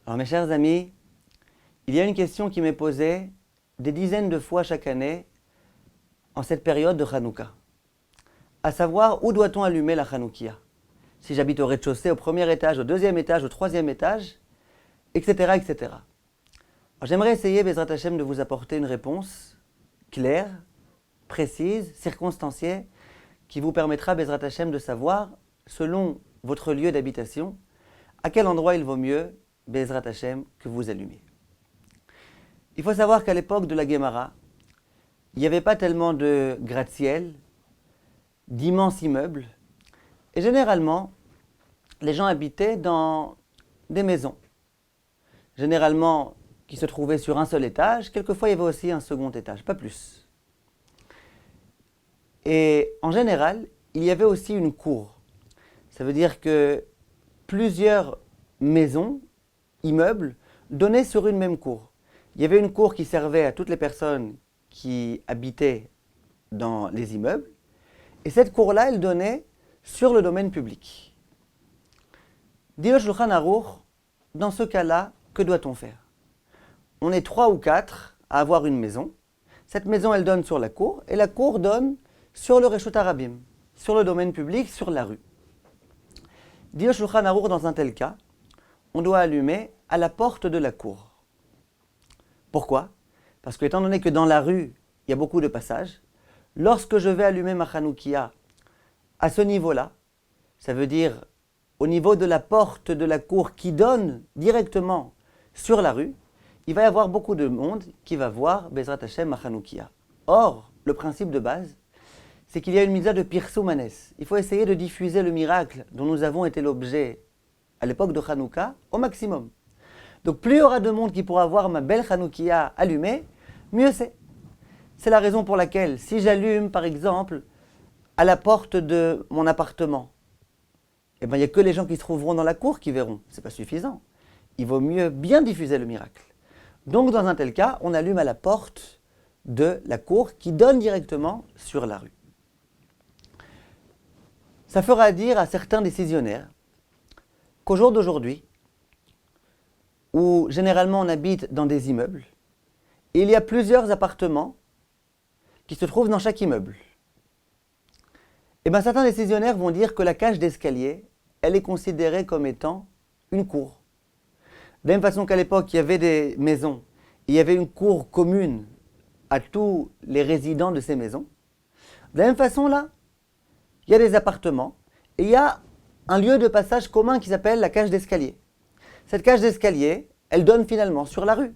Alors mes chers amis, il y a une question qui m'est posée des dizaines de fois chaque année en cette période de Hanouka. À savoir, où doit-on allumer la Hanoukia? Si j'habite au rez-de-chaussée, au premier étage, au deuxième étage, au troisième étage, etc. etc. Alors, j'aimerais essayer, Bezrat Hashem, de vous apporter une réponse claire, précise, circonstanciée, qui vous permettra, Bezrat Hashem, de savoir, selon votre lieu d'habitation, à quel endroit il vaut mieux, Bezrat Hashem, que vous allumiez. Il faut savoir qu'à l'époque de la Guémara, il n'y avait pas tellement de gratte-ciel, d'immenses immeubles, et généralement, les gens habitaient dans des maisons, généralement qui se trouvaient sur un seul étage, quelquefois il y avait aussi un second étage, pas plus. Et en général, il y avait aussi une cour. Ça veut dire que plusieurs maisons, immeubles, donnaient sur une même cour. Il y avait une cour qui servait à toutes les personnes qui habitaient dans les immeubles, et cette cour-là, elle donnait sur le domaine public. Dit le Shulchan Aruch, dans ce cas-là, que doit-on faire? On est 3 ou 4 à avoir une maison. Cette maison, elle donne sur la cour, et la cour donne sur le Reshut Harabim, sur le domaine public, sur la rue. Dit le Shulchan Aruch, dans un tel cas, on doit allumer à la porte de la cour. Pourquoi? Parce que, étant donné que dans la rue, il y a beaucoup de passages, lorsque je vais allumer ma Hanoukia à ce niveau-là, ça veut dire au niveau de la porte de la cour qui donne directement sur la rue, il va y avoir beaucoup de monde qui va voir Bezrat Hashem ma Hanoukia. Or, le principe de base, c'est qu'il y a une mitzvah de Pirsoumanes. Il faut essayer de diffuser le miracle dont nous avons été l'objet à l'époque de Hanouka au maximum. Donc plus il y aura de monde qui pourra voir ma belle Hanoukia allumée, mieux c'est. C'est la raison pour laquelle, si j'allume par exemple à la porte de mon appartement, eh bien il n'y a que les gens qui se trouveront dans la cour qui verront. Ce n'est pas suffisant. Il vaut mieux bien diffuser le miracle. Donc dans un tel cas, on allume à la porte de la cour qui donne directement sur la rue. Ça fera dire à certains décisionnaires qu'au jour d'aujourd'hui, où généralement on habite dans des immeubles, il y a plusieurs appartements qui se trouvent dans chaque immeuble. Et bien certains décisionnaires vont dire que la cage d'escalier, elle est considérée comme étant une cour. De la même façon qu'à l'époque, il y avait des maisons, il y avait une cour commune à tous les résidents de ces maisons. De la même façon, là, il y a des appartements et il y a un lieu de passage commun qui s'appelle la cage d'escalier. Cette cage d'escalier, elle donne finalement sur la rue.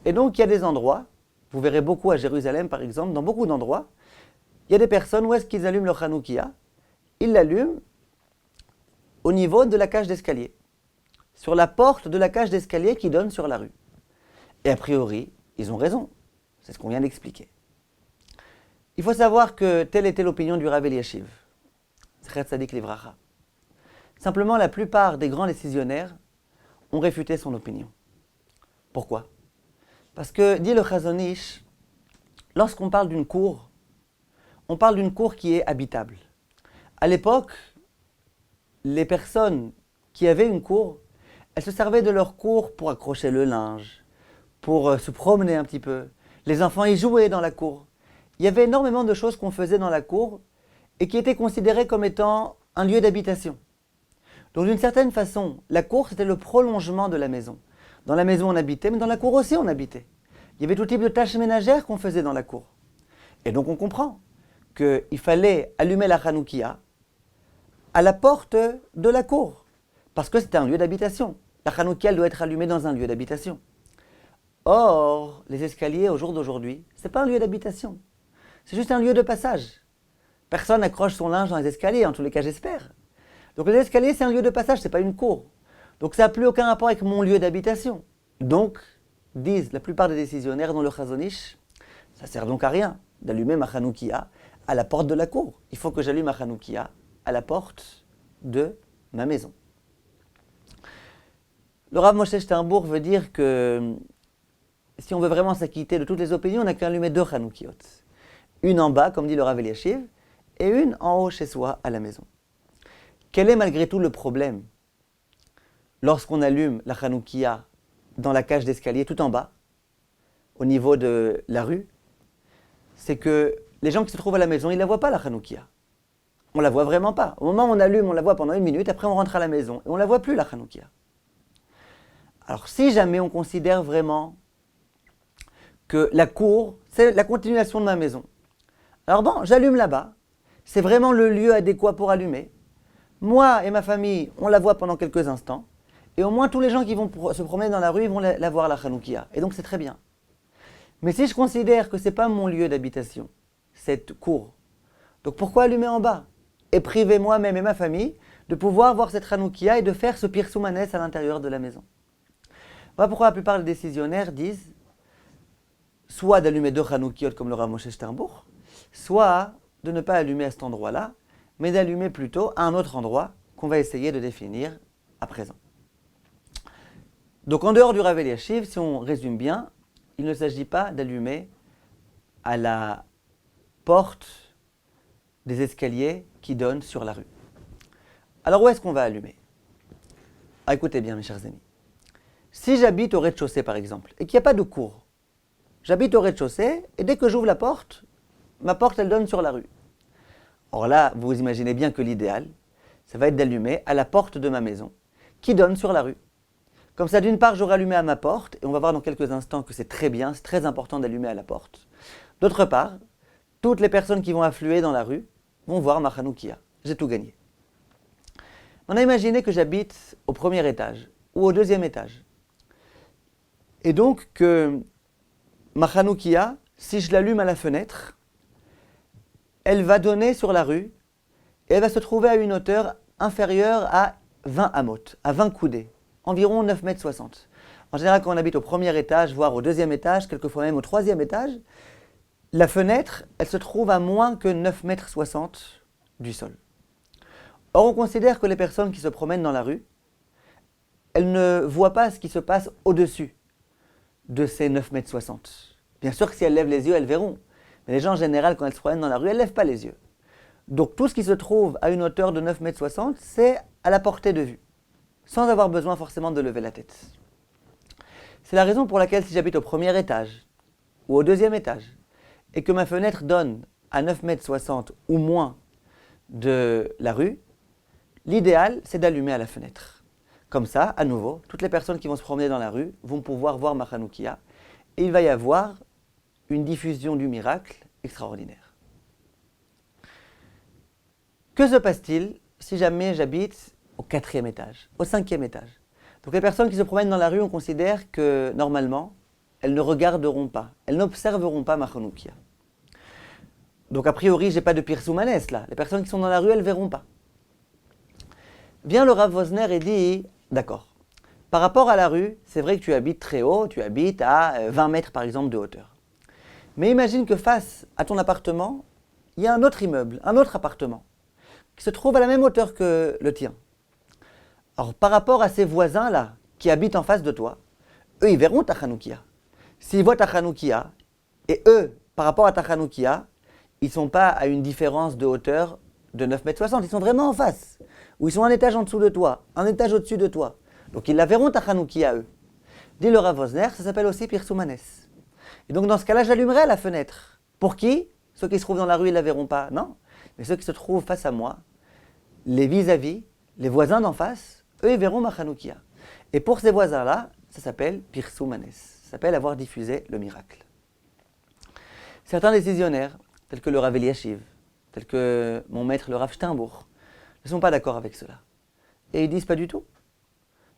Et donc, il y a des endroits, vous verrez beaucoup à Jérusalem par exemple, dans beaucoup d'endroits, il y a des personnes, où est-ce qu'ils allument leur Hanoukia? Ils l'allument au niveau de la cage d'escalier, sur la porte de la cage d'escalier qui donne sur la rue. Et a priori, ils ont raison. C'est ce qu'on vient d'expliquer. Il faut savoir que telle était l'opinion du Rav Eliashiv, Zecher Tzadik Livracha. Simplement, la plupart des grands décisionnaires ont réfuté son opinion. Pourquoi? Parce que, dit le Chazon Ish, lorsqu'on parle d'une cour, on parle d'une cour qui est habitable. À l'époque, les personnes qui avaient une cour, elles se servaient de leur cour pour accrocher le linge, pour se promener un petit peu. Les enfants y jouaient dans la cour. Il y avait énormément de choses qu'on faisait dans la cour et qui étaient considérées comme étant un lieu d'habitation. Donc d'une certaine façon, la cour c'était le prolongement de la maison. Dans la maison on habitait, mais dans la cour aussi on habitait. Il y avait tout type de tâches ménagères qu'on faisait dans la cour. Et donc on comprend qu'il fallait allumer la Hanoukia à la porte de la cour, parce que c'était un lieu d'habitation. La Hanoukia doit être allumée dans un lieu d'habitation. Or, les escaliers au jour d'aujourd'hui, ce n'est pas un lieu d'habitation. C'est juste un lieu de passage. Personne n'accroche son linge dans les escaliers, en tous les cas j'espère. Donc les escaliers c'est un lieu de passage, ce n'est pas une cour. Donc ça n'a plus aucun rapport avec mon lieu d'habitation. Donc, disent la plupart des décisionnaires dans le Chazon Ish, ça ne sert donc à rien d'allumer ma Hanoukia à la porte de la cour. Il faut que j'allume ma Hanoukia à la porte de ma maison. Le Rav Moshe Sternburg veut dire que si on veut vraiment s'acquitter de toutes les opinions, on n'a qu'à allumer 2 Hanoukiot. Une en bas, comme dit le Rav Eliashiv, et une en haut chez soi, à la maison. Quel est malgré tout le problème? lorsqu'on allume la Hanoukia dans la cage d'escalier tout en bas, au niveau de la rue, c'est que les gens qui se trouvent à la maison, ils ne la voient pas la Hanoukia. On ne la voit vraiment pas. Au moment où on allume, on la voit pendant 1 minute, après on rentre à la maison et on ne la voit plus la Hanoukia. Alors si jamais on considère vraiment que la cour, c'est la continuation de ma maison, alors bon, j'allume là-bas, c'est vraiment le lieu adéquat pour allumer. Moi et ma famille, on la voit pendant quelques instants, et au moins tous les gens qui vont se promener dans la rue, ils vont la voir la Hanoukia, et donc c'est très bien. Mais si je considère que ce n'est pas mon lieu d'habitation, cette cour, donc pourquoi allumer en bas et priver moi-même et ma famille de pouvoir voir cette Hanoukia et de faire ce Pirsum Hanes à l'intérieur de la maison? Voilà pourquoi la plupart des décisionnaires disent soit d'allumer 2 Hanoukiot comme le Rav Moshe Sternbuch, soit de ne pas allumer à cet endroit-là, mais d'allumer plutôt à un autre endroit qu'on va essayer de définir à présent. Donc en dehors du Rav Eliashiv, si on résume bien, il ne s'agit pas d'allumer à la porte des escaliers qui donnent sur la rue. Alors où est-ce qu'on va allumer? Écoutez bien mes chers amis. Si j'habite au rez-de-chaussée par exemple, et qu'il n'y a pas de cour, j'habite au rez-de-chaussée, et dès que j'ouvre la porte, ma porte elle donne sur la rue. Or là, vous imaginez bien que l'idéal, ça va être d'allumer à la porte de ma maison, qui donne sur la rue. Comme ça, d'une part, j'aurai allumé à ma porte, et on va voir dans quelques instants que c'est très bien, c'est très important d'allumer à la porte. D'autre part, toutes les personnes qui vont affluer dans la rue vont voir ma Hanoukia. J'ai tout gagné. On a imaginé que j'habite au 1er étage, ou au 2e étage. Et donc que ma Hanoukia, si je l'allume à la fenêtre, elle va donner sur la rue, et elle va se trouver à une hauteur inférieure à 20 amot, à 20 coudées. Environ 9,60 m. En général, quand on habite au 1er étage, voire au 2e étage, quelquefois même au 3e étage, la fenêtre, elle se trouve à moins que 9,60 m du sol. Or, on considère que les personnes qui se promènent dans la rue, elles ne voient pas ce qui se passe au-dessus de ces 9,60 m. Bien sûr que si elles lèvent les yeux, elles verront. Mais les gens, en général, quand elles se promènent dans la rue, elles ne lèvent pas les yeux. Donc, tout ce qui se trouve à une hauteur de 9,60 m, c'est à la portée de vue, sans avoir besoin forcément de lever la tête. C'est la raison pour laquelle si j'habite au 1er étage ou au 2e étage et que ma fenêtre donne à 9,60 m ou moins de la rue, l'idéal c'est d'allumer à la fenêtre. Comme ça, à nouveau, toutes les personnes qui vont se promener dans la rue vont pouvoir voir ma Hanoukia et il va y avoir une diffusion du miracle extraordinaire. Que se passe-t-il si jamais j'habite au 4e étage, au 5e étage? Donc les personnes qui se promènent dans la rue, on considère que normalement, elles ne regarderont pas, elles n'observeront pas ma Hanoukia. Donc a priori, je n'ai pas de Pirsum Hanes là. Les personnes qui sont dans la rue, elles ne verront pas. Vient le Rav Wosner et dit, d'accord, par rapport à la rue, c'est vrai que tu habites très haut, tu habites à 20 mètres par exemple de hauteur. Mais imagine que face à ton appartement, il y a un autre immeuble, un autre appartement, qui se trouve à la même hauteur que le tien. Alors, par rapport à ces voisins-là, qui habitent en face de toi, eux, ils verront ta Hanoukia. S'ils voient ta Hanoukia, et eux, par rapport à ta Hanoukia, ils ne sont pas à une différence de hauteur de 9,60 m, ils sont vraiment en face. Ou ils sont un étage en dessous de toi, un étage au-dessus de toi. Donc, ils la verront ta Hanoukia, eux. Dit le Rav Wosner, ça s'appelle aussi Pirsum Hanes. Et donc, dans ce cas-là, j'allumerai à la fenêtre. Pour qui? Ceux qui se trouvent dans la rue, ils ne la verront pas. Non. Mais ceux qui se trouvent face à moi, les vis-à-vis, les voisins d'en face, eux, ils verront ma Hanoukia. Et pour ces voisins-là, ça s'appelle Pirsum Hanes. Ça s'appelle avoir diffusé le miracle. Certains décisionnaires, tels que le Rav Eliashiv, tels que mon maître le Rav Sternbuch, ne sont pas d'accord avec cela. Et ils disent pas du tout.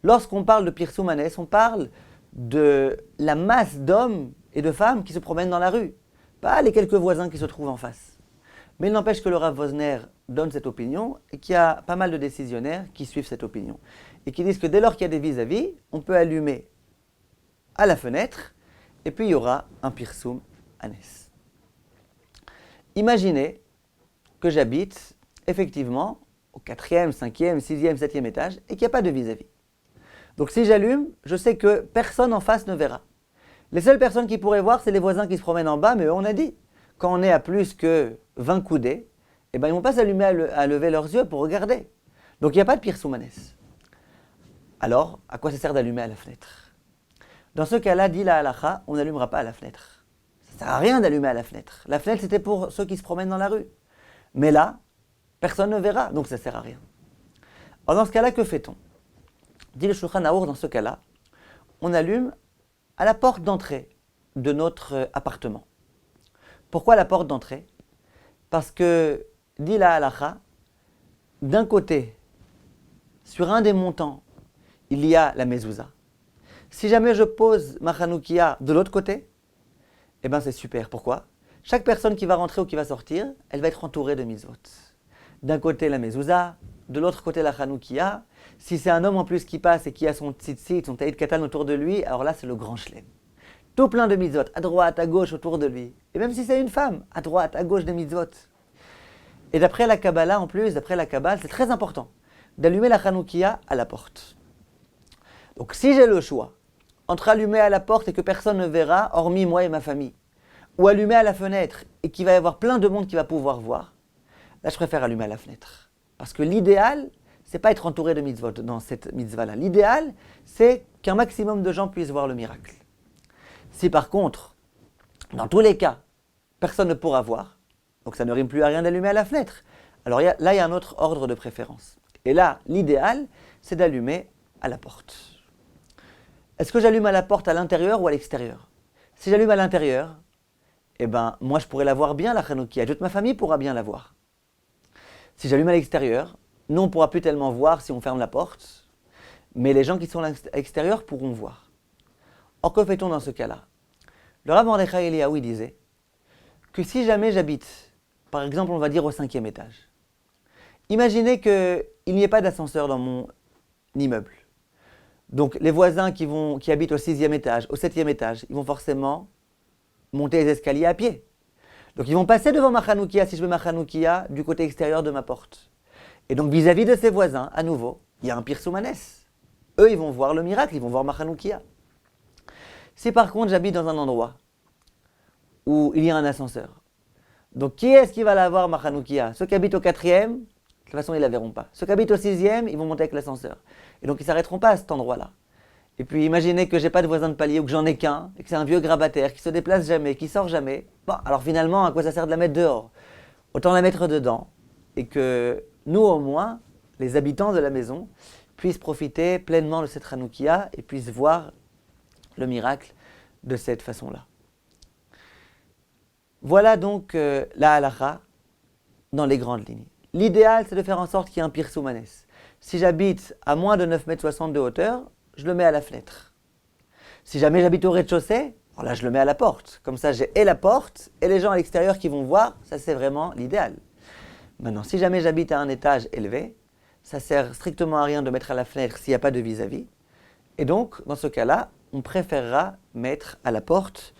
Lorsqu'on parle de Pirsum Hanes, on parle de la masse d'hommes et de femmes qui se promènent dans la rue, pas les quelques voisins qui se trouvent en face. Mais il n'empêche que le Rav Wosner donne cette opinion et qu'il y a pas mal de décisionnaires qui suivent cette opinion et qui disent que dès lors qu'il y a des vis-à-vis, on peut allumer à la fenêtre et puis il y aura un Pirsum Hanes. Imaginez que j'habite effectivement au 4e, 5e, 6e, 7e étage et qu'il n'y a pas de vis-à-vis. Donc si j'allume, je sais que personne en face ne verra. Les seules personnes qui pourraient voir, c'est les voisins qui se promènent en bas, mais eux, on a dit, quand on est à plus que 20 coudées, eh ben, ils ne vont pas s'allumer à lever leurs yeux pour regarder. Donc il n'y a pas de Pirsum Hanes. alors à quoi ça sert d'allumer à la fenêtre? Dans ce cas-là, dit la halakha, on n'allumera pas à la fenêtre. Ça ne sert à rien d'allumer à la fenêtre. La fenêtre, c'était pour ceux qui se promènent dans la rue. Mais là, personne ne verra, donc ça ne sert à rien. Alors dans ce cas-là, que fait-on? Dit le Shulchan Arour, dans ce cas-là, on allume à la porte d'entrée de notre appartement. Pourquoi la porte d'entrée? Parce que, dit la halakha, d'un côté, sur un des montants, il y a la mezouza. Si jamais je pose ma chanoukia de l'autre côté, eh bien c'est super. Pourquoi? Chaque personne qui va rentrer ou qui va sortir, elle va être entourée de mitzvot. D'un côté la mezouza, de l'autre côté la chanoukia. Si c'est un homme en plus qui passe et qui a son tzitzit, son taïd katan autour de lui, alors là c'est le grand shlem. Tout plein de mitzvot, à droite, à gauche, autour de lui. Et même si c'est une femme, à droite, à gauche des mitzvot. Et d'après la Kabbalah en plus, d'après la Kabbale, c'est très important d'allumer la chanoukia à la porte. Donc si j'ai le choix entre allumer à la porte et que personne ne verra, hormis moi et ma famille, ou allumer à la fenêtre et qu'il va y avoir plein de monde qui va pouvoir voir, là je préfère allumer à la fenêtre. Parce que l'idéal, c'est pas être entouré de mitzvot dans cette mitzvah-là. L'idéal, c'est qu'un maximum de gens puissent voir le miracle. Si par contre, dans tous les cas, personne ne pourra voir, donc ça ne rime plus à rien d'allumer à la fenêtre, alors là il y a un autre ordre de préférence. Et là, l'idéal, c'est d'allumer à la porte. Est-ce que j'allume à la porte à l'intérieur ou à l'extérieur? Si j'allume à l'intérieur, eh ben, moi je pourrais la voir bien, la chanoukia. Toute ma famille pourra bien la voir. Si j'allume à l'extérieur, nous on ne pourra plus tellement voir si on ferme la porte, mais les gens qui sont à l'extérieur pourront voir. Or, que fait-on dans ce cas-là? Le Rav Mordechai Eliyahu disait que si jamais j'habite, par exemple on va dire au 5e étage, imaginez qu'il n'y ait pas d'ascenseur dans mon immeuble. Donc les voisins qui habitent au 6e étage, au 7e étage, ils vont forcément monter les escaliers à pied. Donc ils vont passer devant ma chanoukia si je mets ma chanoukia du côté extérieur de ma porte. Et donc vis-à-vis de ces voisins, à nouveau, il y a un Pirsou Manès. Eux, ils vont voir le miracle, ils vont voir ma chanoukia. Si par contre j'habite dans un endroit où il y a un ascenseur, donc qui est-ce qui va la voir ma chanoukia? Ceux qui habitent au 4e, de toute façon ils ne la verront pas. Ceux qui habitent au 6e, ils vont monter avec l'ascenseur. Et donc ils ne s'arrêteront pas à cet endroit-là. Et puis imaginez que j'ai pas de voisin de palier ou que j'en ai qu'un, et que c'est un vieux grabataire qui se déplace jamais, qui sort jamais. Bon, alors finalement, à quoi ça sert de la mettre dehors? Autant la mettre dedans, et que nous au moins, les habitants de la maison, puissent profiter pleinement de cette chanoukia et puissent voir le miracle de cette façon-là. Voilà donc la halakha dans les grandes lignes. L'idéal, c'est de faire en sorte qu'il y ait un Pirsou Manès. Si j'habite à moins de 9,60 m de hauteur, je le mets à la fenêtre. Si jamais j'habite au rez-de-chaussée, alors là je le mets à la porte. Comme ça j'ai et la porte et les gens à l'extérieur qui vont voir, ça c'est vraiment l'idéal. Maintenant, si jamais j'habite à un étage élevé, ça sert strictement à rien de mettre à la fenêtre s'il n'y a pas de vis-à-vis. Et donc, dans ce cas-là, on préférera mettre à la porte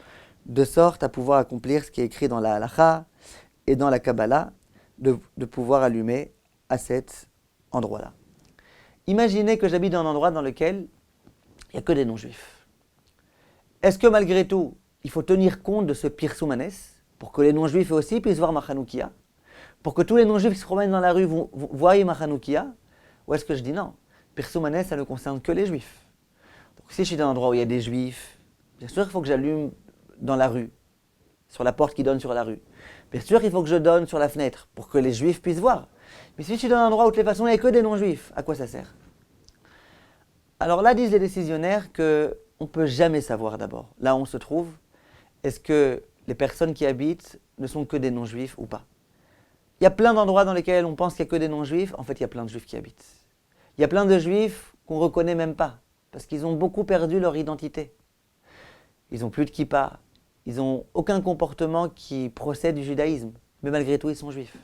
de sorte à pouvoir accomplir ce qui est écrit dans la halakha et dans la Kabbalah, de pouvoir allumer à cet endroit-là. Imaginez que j'habite dans un endroit dans lequel il n'y a que des non-juifs. Est-ce que malgré tout, il faut tenir compte de ce Pirsou Manès pour que les non-juifs aussi puissent voir ma chanoukia? Pour que tous les non-juifs qui se promènent dans la rue voient ma chanoukia? Ou est-ce que je dis non? Pirsou Manès, ça ne concerne que les juifs. Donc si je suis dans un endroit où il y a des juifs, bien sûr il faut que j'allume dans la rue, sur la porte qui donne sur la rue. Bien sûr il faut que je donne sur la fenêtre pour que les juifs puissent voir. Mais si je suis dans un endroit où de toute façon il n'y a que des non-juifs, à quoi ça sert? Alors là disent les décisionnaires qu'on ne peut jamais savoir d'abord, là où on se trouve, est-ce que les personnes qui habitent ne sont que des non-juifs ou pas? Il y a plein d'endroits dans lesquels on pense qu'il n'y a que des non-juifs, en fait il y a plein de juifs qui habitent. Il y a plein de juifs qu'on ne reconnaît même pas, parce qu'ils ont beaucoup perdu leur identité. Ils n'ont plus de kippa, ils n'ont aucun comportement qui procède du judaïsme, mais malgré tout ils sont juifs.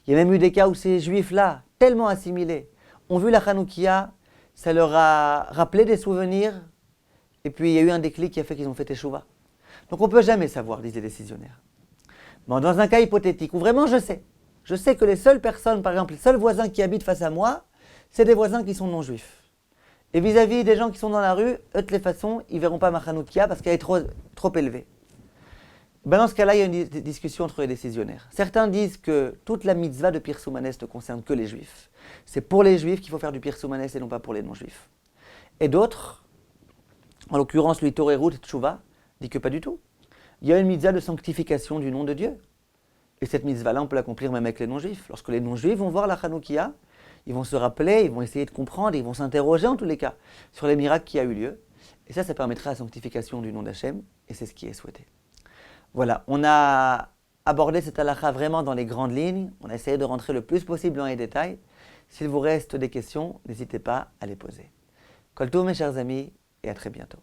Il y a même eu des cas où ces juifs-là, tellement assimilés, ont vu la chanoukia, ça leur a rappelé des souvenirs, et puis il y a eu un déclic qui a fait qu'ils ont fait teshuva. Donc on ne peut jamais savoir, disent les décisionnaires. Bon, dans un cas hypothétique, où vraiment je sais que les seules personnes, par exemple les seuls voisins qui habitent face à moi, c'est des voisins qui sont non-juifs. Et vis-à-vis des gens qui sont dans la rue, eux de toutes les façons, ils ne verront pas ma chanoukia parce qu'elle est trop élevée. Ben dans ce cas-là, il y a une discussion entre les décisionnaires. Certains disent que toute la mitzvah de Pirsou Manès ne concerne que les juifs. C'est pour les juifs qu'il faut faire du Pirsou Manès et non pas pour les non-juifs. Et d'autres, en l'occurrence lui Torerut Tshuva, dit que pas du tout. Il y a une mitzvah de sanctification du nom de Dieu. Et cette mitzvah-là, on peut l'accomplir même avec les non-juifs. Lorsque les non-juifs vont voir la Hanoukia, ils vont se rappeler, ils vont essayer de comprendre, ils vont s'interroger en tous les cas sur les miracles qui a eu lieu. Et ça permettra la sanctification du nom d'Hachem, et c'est ce qui est souhaité. Voilà, on a abordé cette halakha vraiment dans les grandes lignes. On a essayé de rentrer le plus possible dans les détails. S'il vous reste des questions, n'hésitez pas à les poser. Kol tov mes chers amis, et à très bientôt.